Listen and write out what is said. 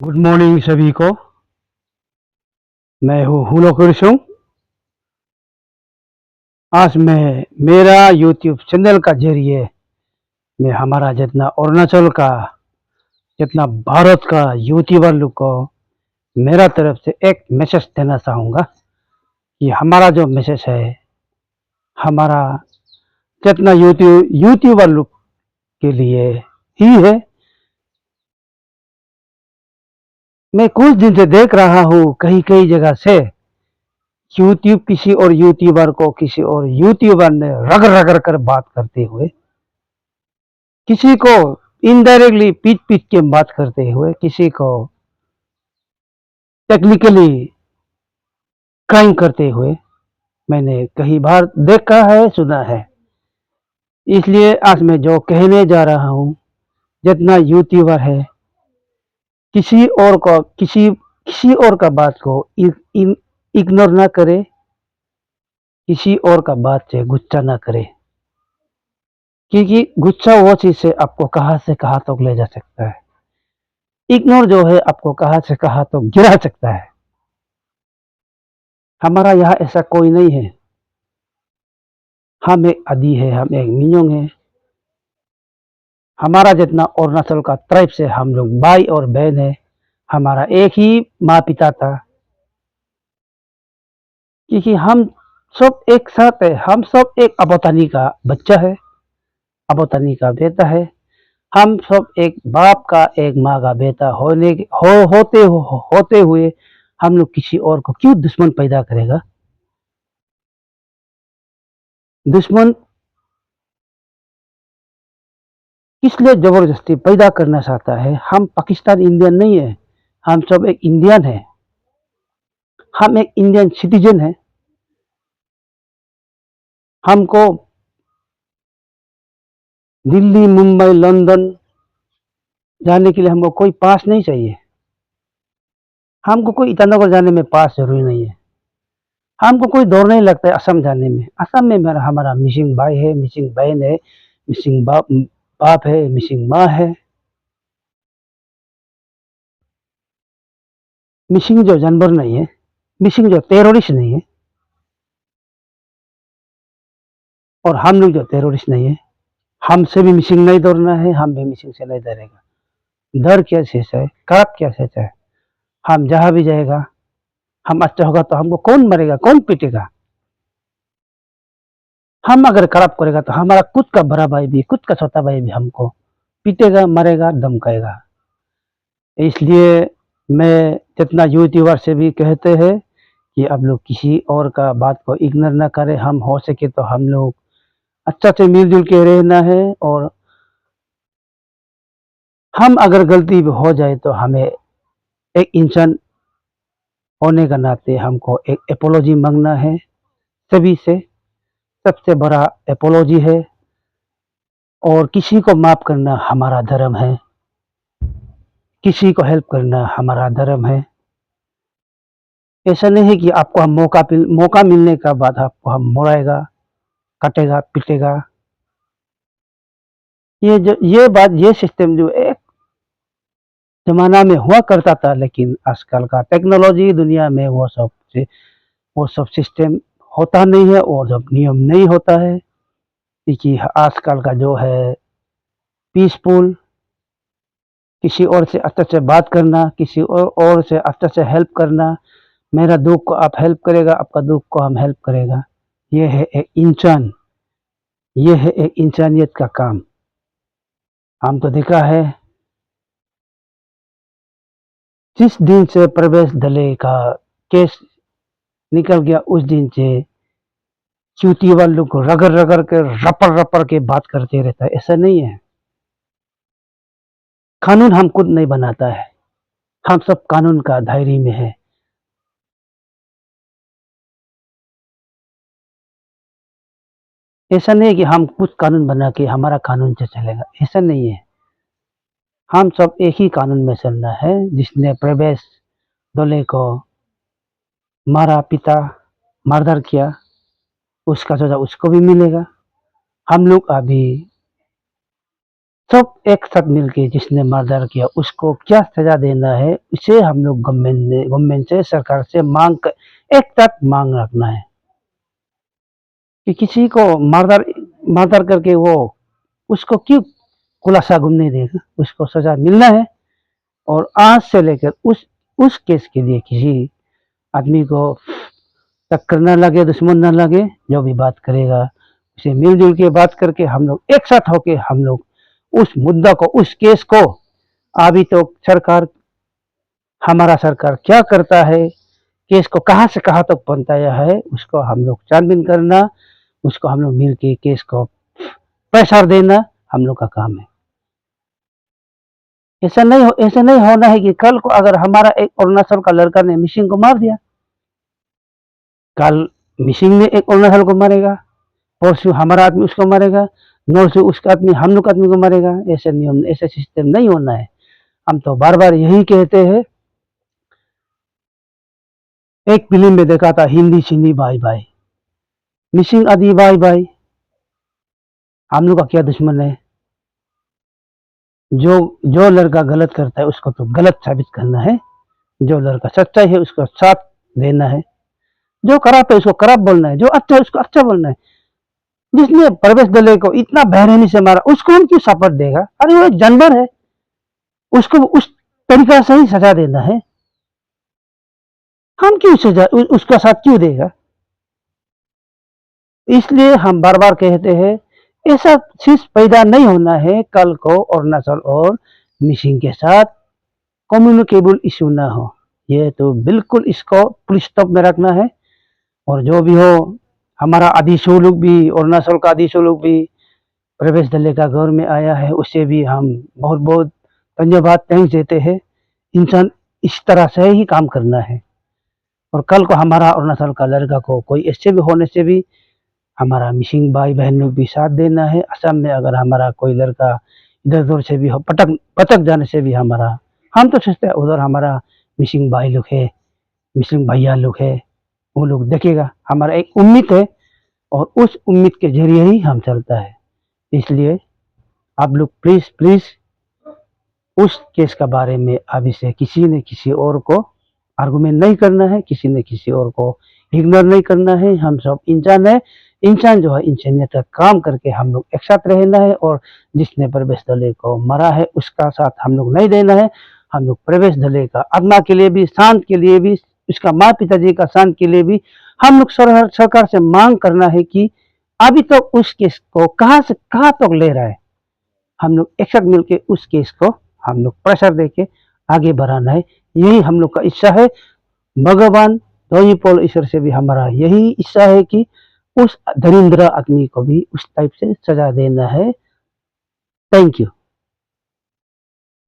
Good morning सभी को। मैं हूँ हुलो कुरसुम। आज मैं मेरा यूट्यूब चैनल का जरिए मैं हमारा जितना अरुणाचल का जितना भारत का यूट्यूबर लोग को मेरा तरफ से एक मैसेज देना चाहूँगा कि हमारा जो मैसेज है हमारा जितना यूट्यूबर लोग के लिए ही है। मैं कुछ दिन से देख रहा हूँ कहीं कहीं जगह से यूट्यूब किसी और यूट्यूबर को किसी और यूट्यूबर ने रगड़ रगड़ कर बात करते हुए, किसी को इनडायरेक्टली पीट पीट के बात करते हुए, किसी को टेक्निकली क्राइम करते हुए मैंने कई बार देखा है, सुना है। इसलिए आज मैं जो कहने जा रहा हूँ, जितना यूट्यूबर है किसी और को किसी और का बात को इग्नोर ना करे, किसी और का बात से गुस्सा ना करे, क्योंकि गुस्सा वो चीज से आपको कहाँ से कहाँ तक ले जा सकता है। इग्नोर जो है आपको कहाँ से कहाँ तक गिरा सकता है। हमारा यहाँ ऐसा कोई नहीं है। हम एक आदि है, हम एक मियोंग है। हमारा जितना अरुणाचल का ट्राइब से हम लोग भाई और बहन है। हमारा एक ही माँ पिता था, क्योंकि हम सब एक साथ है। हम सब एक अबोतानी का बच्चा है, अबोतानी का बेटा है। हम सब एक बाप का एक माँ का बेटा होते हुए हम लोग किसी और को क्यों दुश्मन पैदा करेगा। दुश्मन किस लिए जबरदस्ती पैदा करना चाहता है। हम पाकिस्तान इंडियन नहीं है, हम सब एक इंडियन है। हम एक इंडियन सिटीजन है। हमको दिल्ली, मुंबई, लंदन जाने के लिए हमको कोई पास नहीं चाहिए। हमको कोई ईटानगर जाने में पास जरूरी नहीं है। हमको कोई दौर नहीं लगता है असम जाने में। असम में मेरा हमारा मिसिंग भाई है, मिसिंग बहन है, मिसिंग बाप है, मिसिंग माँ है। मिसिंग जो जानवर नहीं है, मिसिंग जो टेररिस्ट नहीं है, और हम लोग जो टेररिस्ट नहीं है। हमसे भी मिसिंग नहीं दौड़ना है, हम भी मिसिंग से नहीं डरेगा। डर क्या चीज है, खराब क्या चीज है। हम जहां भी जाएगा, हम अच्छा होगा तो हमको कौन मरेगा, कौन पीटेगा। हम अगर खराब करेगा तो हमारा खुद का बड़ा भाई भी, खुद का छोटा भाई भी हमको पीटेगा, मरेगा, धमकाएगा। इसलिए मैं जितना यूट्यूबर से भी कहते हैं कि आप लोग किसी और का बात को इग्नोर ना करें। हम हो सके तो हम लोग अच्छा से मिलजुल के रहना है। और हम अगर गलती हो जाए तो हमें एक इंसान होने का नाते हमको एक एपोलॉजी मांगना है सभी से। सबसे बड़ा एपोलॉजी है। और किसी को माफ करना हमारा धर्म है, किसी को हेल्प करना हमारा धर्म है। ऐसा नहीं है कि आपको हम मौका मिलने का बाद आपको हम मुड़ाएगा, काटेगा, पीटेगा। ये बात, ये सिस्टम जो एक जमाना में हुआ करता था, लेकिन आजकल का टेक्नोलॉजी दुनिया में वो सब सिस्टम होता नहीं है और जब नियम नहीं होता है। क्योंकि आजकल का जो है पीसफुल, किसी और से अच्छे से बात करना, किसी और से अच्छे से हेल्प करना। मेरा दुख को आप हेल्प करेगा, आपका दुख को हम हेल्प करेगा। ये है एक इंसान, ये है एक इंसानियत का काम। हम तो देखा है जिस दिन से प्रवेश दले का केस निकल गया, उस दिन से चूती वालों को रगड़ रगड़ के रपड़ रपड़ के बात करते रहता है। ऐसा नहीं है। कानून हम खुद नहीं बनाता है, हम सब कानून का दायरे में है। ऐसा नहीं है कि हम कुछ कानून बना के हमारा कानून से चलेगा, ऐसा नहीं है। हम सब एक ही कानून में चलना है। जिसने प्रवेश डोले को मारा, पिता मर्डर किया, उसका सजा उसको भी मिलेगा। हम लोग अभी सब एक साथ मिलके जिसने मर्डर किया उसको क्या सजा देना है, इसे हम लोग गवर्नमेंट से, सरकार से एक साथ मांग रखना है कि किसी को मर्डर मर्डर करके वो उसको क्यों खुलासा घूमने देगा, उसको सजा मिलना है। और आज से लेकर उस केस के लिए किसी आदमी को टक्कर न लगे, दुश्मन न लगे, जो भी बात करेगा उसे मिलजुल के बात करके हम लोग एक साथ होके हम लोग उस मुद्दा को, उस केस को, अभी तो सरकार, हमारा सरकार क्या करता है, केस को कहाँ से कहाँ तक पहुंचाया है, उसको हम लोग छानबीन करना, उसको हम लोग मिल के केस को प्रेशर देना हम लोग का काम है। ऐसा नहीं होना है कि कल को अगर हमारा एक अरुणाचल का लड़का ने मिसिंग को मार दिया, कल मिसिंग ने एक अरुणाचल को मारेगा, परसों हमारा आदमी उसको मारेगा, नौ से उसका आदमी हम लोग आदमी को मारेगा। ऐसे नियम, ऐसे सिस्टम नहीं होना है। हम तो बार बार यही कहते हैं। एक फिल्म में देखा था, हिंदी सिंधी भाई भाई, मिसिंग आदि भाई भाई, हम लोग का क्या दुश्मन है। जो जो लड़का गलत करता है उसको तो गलत साबित करना है, जो लड़का सच्चाई है उसको साथ देना है, जो खराब है उसको खराब बोलना है, जो अच्छा है उसको अच्छा बोलना है। जिसने प्रवेश दले को इतना बेरहमी से मारा उसको हम क्यों सपोर्ट देगा? अरे वो एक जानवर है, उसको उस तरीका से ही सजा देना है। हम क्यों सजा उसका साथ क्यों देगा? इसलिए हम बार बार कहते हैं, ऐसा चीज पैदा नहीं होना है कल को अरुणाचल और मिसिंग के साथ कम्युनिकेबल इशू ना हो। ये तो बिल्कुल इसको पुलिस स्टॉप में रखना है। और जो भी हो, हमारा आदिशो लोग भी, अरुणाचल का आदिशो लोग भी प्रवेश दले का घर में आया है, उससे भी हम बहुत बहुत धन्यवाद, थैंक्स देते हैं। इंसान इस तरह से ही काम करना है। और कल को हमारा अरुणाचल का लड़का को कोई ऐसे भी होने से भी हमारा मिसिंग भाई बहन लोग भी साथ देना है। असम में अगर हमारा कोई लड़का इधर उधर से भी पटक पटक जाने से भी हमारा, हम तो सोचते हैं उधर हमारा मिसिंग भाई लोग है, मिसिंग भैया लोग है, वो लोग देखेगा। हमारा एक उम्मीद है और उस उम्मीद के जरिए ही हम चलता है। इसलिए आप लोग प्लीज प्लीज उस केस का बारे में अभी से किसी ने किसी और को आर्गुमेंट नहीं करना है, किसी ने किसी और को इग्नोर नहीं करना है। हम सब इंसान है, इंसान जो है इंसानियत का काम करके हम लोग एक साथ रहना है। और जिसने प्रवेश दले को मरा है उसका साथ हम लोग नहीं देना है। हम लोग प्रवेश दले का आत्मा के लिए भी, शांत के लिए भी, उसका माँ पिताजी का शांत के लिए भी हम लोग सरकार से मांग करना है कि अभी तो उस केस को कहाँ से कहाँ तक ले रहा है, हम लोग एक साथ मिलके उस केस को हम लोग प्रेशर देके आगे बढ़ाना है। यही हम लोग का इच्छा है। भगवान दोईपोल ईश्वर से भी हमारा यही इच्छा है कि उस दरिंद्र आदमी को भी उस टाइप से सजा देना है। Thank you.